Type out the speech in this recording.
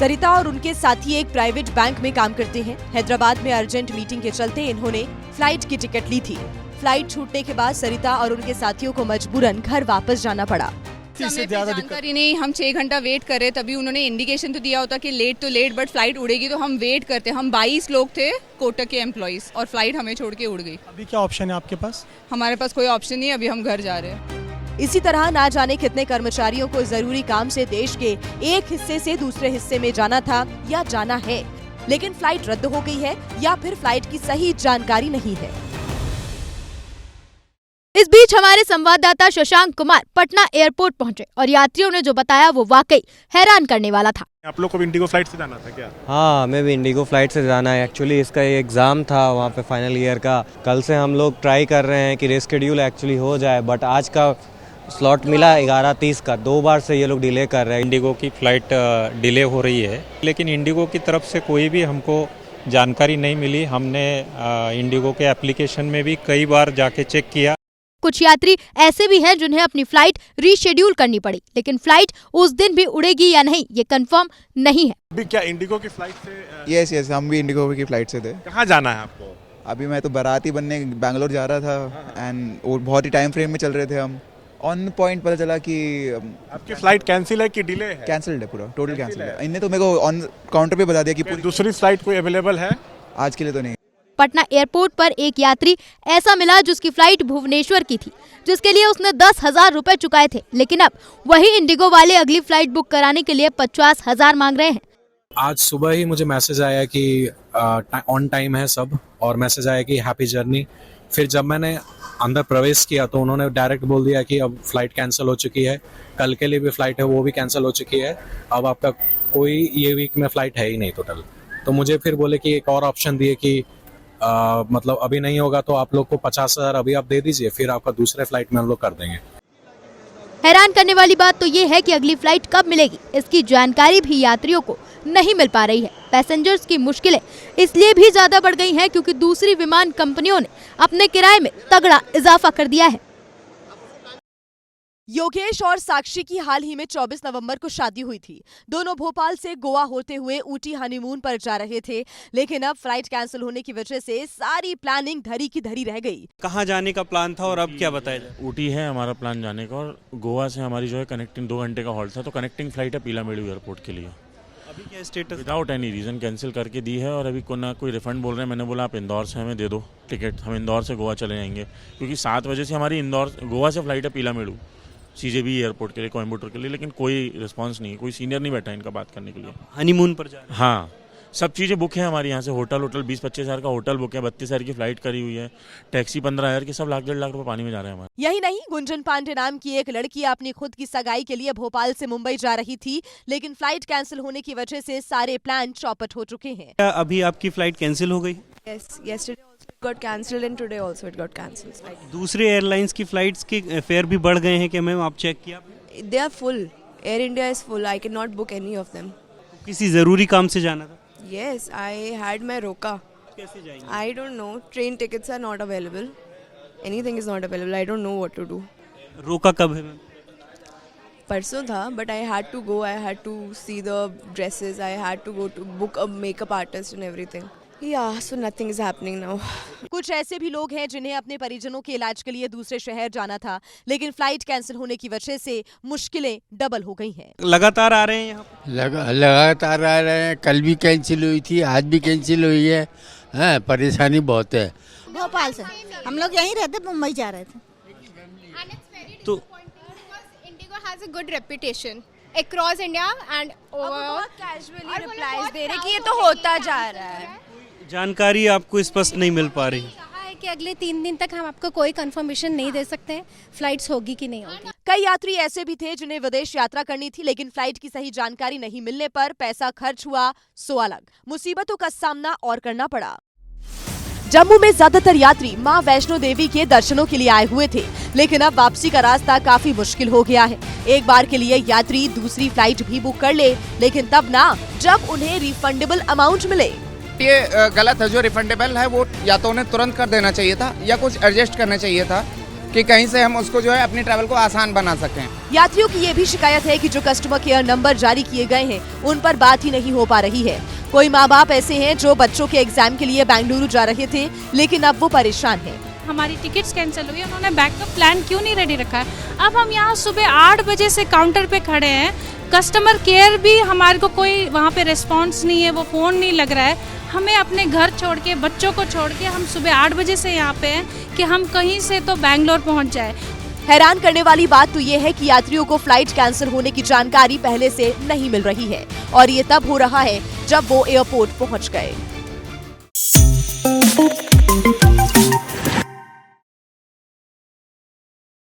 सरिता और उनके साथी एक प्राइवेट बैंक में काम करते हैं। हैदराबाद में अर्जेंट मीटिंग के चलते इन्होंने फ्लाइट की टिकट ली थी। फ्लाइट छूटने के बाद सरिता और उनके साथियों को मजबूरन घर वापस जाना पड़ा। समय पे जानकारी नहीं, हम 6 घंटा वेट कर रहे, तभी उन्होंने इंडिकेशन तो दिया होता कि लेट तो लेट बट फ्लाइट उड़ेगी, तो हम वेट करते। हम 22 लोग थे कोटक के एम्प्लॉइज और फ्लाइट हमें छोड़ के उड़ गई। अभी क्या ऑप्शन है आपके पास? हमारे पास कोई ऑप्शन नहीं है, अभी हम घर जा रहे हैं। इसी तरह ना जाने कितने कर्मचारियों को जरूरी काम से देश के एक हिस्से से दूसरे हिस्से में जाना था या जाना है, लेकिन फ्लाइट रद्द हो गई है या फिर फ्लाइट की सही जानकारी नहीं है। इस बीच हमारे संवाददाता शशांक कुमार पटना एयरपोर्ट पहुंचे और यात्रियों ने जो बताया वो वाकई हैरान करने वाला था। आप लोग को भी इंडिगो फ्लाइट से जाना था क्या? हाँ, हमें भी इंडिगो फ्लाइट से जाना है। एक्चुअली इसका एग्ज़ाम था वहाँ पे फाइनल ईयर का। कल से हम लोग ट्राई कर रहे हैं कि रेस्केड्यूल एक्चुअली हो जाए, बट आज का स्लॉट मिला 11:30 का। 2 बार से ये लोग डिले कर रहे हैं। इंडिगो की फ़्लाइट डिले हो रही है, लेकिन इंडिगो की तरफ से कोई भी हमको जानकारी नहीं मिली। हमने इंडिगो के एप्लीकेशन में भी कई बार जाके चेक किया। कुछ यात्री ऐसे भी हैं जिन्हें अपनी फ्लाइट रीशेड्यूल करनी पड़ी, लेकिन फ्लाइट उस दिन भी उड़ेगी या नहीं ये कंफर्म नहीं है। अभी क्या इंडिगो की फ्लाइट से? यस, हम भी इंडिगो की फ्लाइट से थे। कहाँ जाना है आपको? अभी मैं तो बाराती बनने बैंगलोर जा रहा था एंड बहुत ही टाइम फ्रेम में चल रहे थे हम। ऑन पॉइंट पता चला कि आपकी फ्लाइट कैंसिल है कि डिले है? कैंसिल्ड है, पूरा टोटल कैंसिल है। इन्हें तो मेरे को ऑन काउंटर पे बता दिया कि पूरी दूसरी फ्लाइट कोई अवेलेबल है? आज के लिए तो नहीं। पटना एयरपोर्ट पर एक यात्री ऐसा मिला जिसकी फ्लाइट भुवनेश्वर की थी, जिसके लिए उसने 10,000 रुपए चुकाए थे, लेकिन अब वही इंडिगो वाले अगली फ्लाइट बुक कराने के लिए 50,000 मांग रहे हैं। आज सुबह ही मुझे मैसेज आया कि ऑन टाइम है सब, और मैसेज आया कि हैप्पी जर्नी। फिर जब मैंने अंदर प्रवेश किया तो उन्होंने डायरेक्ट बोल दिया कि अब फ्लाइट कैंसिल हो चुकी है, कल के लिए भी फ्लाइट है वो भी कैंसिल हो चुकी है, अब आपका कोई ये वीक में फ्लाइट है ही नहीं टोटल। तो मुझे फिर बोले कि एक और ऑप्शन दिए कि मतलब अभी नहीं होगा तो आप लोग को 50,000 अभी आप दे दीजिए, फिर आपका दूसरे फ्लाइट में हम लोग कर देंगे। हैरान करने वाली बात तो ये है कि अगली फ्लाइट कब मिलेगी इसकी जानकारी भी यात्रियों को नहीं मिल पा रही है। पैसेंजर्स की मुश्किलें इसलिए भी ज्यादा बढ़ गई हैं क्योंकि दूसरी विमान कंपनियों ने अपने किराए में तगड़ा इजाफा कर दिया है। योगेश और साक्षी की हाल ही में 24 नवंबर को शादी हुई थी। दोनों भोपाल से गोवा होते हुए ऊटी हनीमून पर जा रहे थे, लेकिन अब फ्लाइट कैंसिल होने की वजह से सारी प्लानिंग धरी की धरी रह गई। कहाँ जाने का प्लान था और अब क्या बताया जाए? ऊटी है हमारा प्लान जाने का, और गोवा से हमारी जो है कनेक्टिंग 2 घंटे का हॉल्ट था, तो कनेक्टिंग फ्लाइट है पीलामेडू एयरपोर्ट के लिए। अभी क्या status? Without any reason cancel करके दी है, और अभी कोई रिफंड बोल रहे हैं। मैंने बोला आप इंदौर से हमें दे दो टिकट, हम इंदौर से गोवा चले जाएंगे, क्योंकि 7 बजे से हमारी गोवा से फ्लाइट है पीलामेडू CJB एयरपोर्ट के लिए, कोयम्बटूर के लिए, लेकिन कोई रिस्पांस नहीं है, कोई सीनियर नहीं बैठा इनका बात करने के लिए। हनीमून पर जा रहे हैं? हाँ, सब चीज़ें बुक है हमारे यहाँ से। होटल 20-25 हज़ार का होटल बुक है, 32 हज़ार की फ्लाइट करी हुई है, टैक्सी 15,000 की, सब लाख 1.5 लाख रुपए पानी में जा रहे हैं हमारे। यही नहीं, गुंजन पांडे नाम की एक लड़की अपनी खुद की सगाई के लिए भोपाल से मुंबई जा रही थी, लेकिन फ्लाइट कैंसिल होने की वजह से सारे प्लान चौपट हो चुके हैं। क्या अभी आपकी फ्लाइट कैंसिल हो गई? Yes, yesterday also it got cancelled and today also it got cancelled. दूसरे एयरलाइंस की फ्लाइट्स के फेयर भी बढ़ गए हैं क्या मैम, आप चेक किया? They are full. Air India is full. I cannot book any of them. किसी जरूरी काम से जाना था? Yes, I had my roka. कैसे जाएंगे? I don't know. Train tickets are not available. Anything is not available. I don't know what to do. रोका कब है मैम? परसों था, but I had to go. I had to see the dresses. I had to go to book a makeup artist and everything. Yeah, so nothing is happening now. कुछ ऐसे भी लोग हैं जिन्हें अपने परिजनों के इलाज के लिए दूसरे शहर जाना था, लेकिन फ्लाइट कैंसिल होने की वजह से मुश्किलें डबल हो गई हैं। लगातार आ रहे हैं यहाँ? लगातार आ रहे हैं। कल भी कैंसिल हुई थी, आज भी कैंसिल हुई है। हाँ, परेशानी बहुत है। भोपाल से हम लोग यहीं रहते, मुंबई जा रहे थे। तो Indigo has a good reputation across India and overall. Casually replies दे रहे कि ये तो होता जा रहा है। जानकारी आपको स्पष्ट नहीं मिल पा रही? कहा है कि अगले 3 दिन तक हम आपको कोई कंफर्मेशन नहीं दे सकते हैं फ्लाइट्स होगी कि नहीं होगी। कई यात्री ऐसे भी थे जिन्हें विदेश यात्रा करनी थी, लेकिन फ्लाइट की सही जानकारी नहीं मिलने पर पैसा खर्च हुआ सो अलग मुसीबतों का सामना और करना पड़ा। जम्मू में ज्यादातर यात्री मां वैष्णो देवी के दर्शनों के लिए आए हुए थे, लेकिन अब वापसी का रास्ता काफी मुश्किल हो गया है। एक बार के लिए यात्री दूसरी फ्लाइट भी बुक कर ले, लेकिन तब ना जब उन्हें रिफंडेबल अमाउंट मिले। ये गलत है। जो रिफंडेबल है वो या तो उन्हें तुरंत कर देना चाहिए था या कुछ एडजस्ट करना चाहिए था। कि कहीं से हम उसको जो है अपनी ट्रैवल को आसान बना सकें। यात्रियों की ये भी शिकायत है कि जो कस्टमर केयर नंबर जारी किए गए हैं उन पर बात ही नहीं हो पा रही है। कोई माँ बाप ऐसे हैं जो बच्चों के एग्जाम के लिए बेंगलुरु जा रहे थे, लेकिन अब वो परेशान हैं। हमारी टिकट्स कैंसिल हुई, उन्होंने बैकअप प्लान क्यों नहीं रेडी रखा है। अब हम यहाँ सुबह 8 बजे से काउंटर पे खड़े हैं, कस्टमर केयर भी हमारे को कोई वहाँ पे रिस्पांस नहीं है, वो फ़ोन नहीं लग रहा है। हमें अपने घर छोड़ के, बच्चों को छोड़ के हम सुबह 8 बजे से यहाँ पे हैं कि हम कहीं से तो बेंगलोर पहुँच जाए। हैरान करने वाली बात तो ये है कि यात्रियों को फ्लाइट कैंसिल होने की जानकारी पहले से नहीं मिल रही है और ये तब हो रहा है जब वो एयरपोर्ट पहुँच गए।